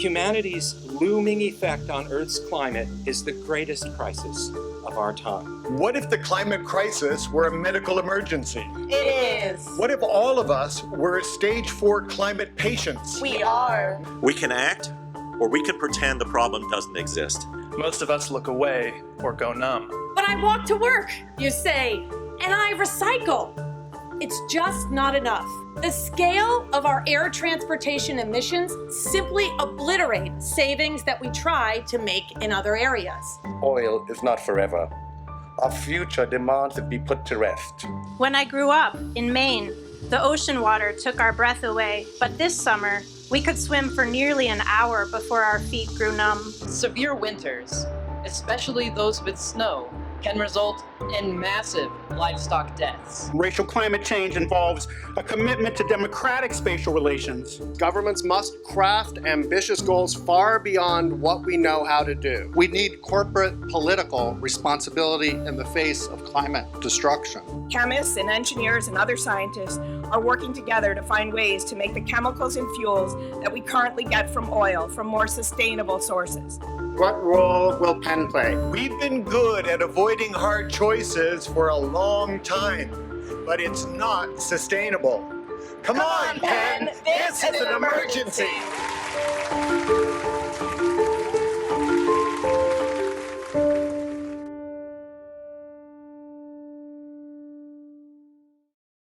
Humanity's looming effect on Earth's climate is the greatest crisis of our time. What if the climate crisis were a medical emergency? It is. What if all of us were stage 4 climate patients? We are. We can act, or we can pretend the problem doesn't exist. Most of us look away or go numb. But I walk to work, you say, and I recycle. It's just not enough. The scale of our air transportation emissions simply obliterate savings that we try to make in other areas. Oil is not forever. Our future demands it be put to rest. When I grew up in Maine, the ocean water took our breath away, but this summer, we could swim for nearly an hour before our feet grew numb. Severe winters, especially those with snow, can result in massive livestock deaths. Racial climate change involves a commitment to democratic spatial relations. Governments must craft ambitious goals far beyond what we know how to do. We need corporate political responsibility in the face of climate destruction. Chemists and engineers and other scientists are working together to find ways to make the chemicals and fuels that we currently get from oil from more sustainable sources. What role will Penn play? We've been good at avoiding hard choices for a long time, but it's not sustainable. Come on, Penn! This is an emergency!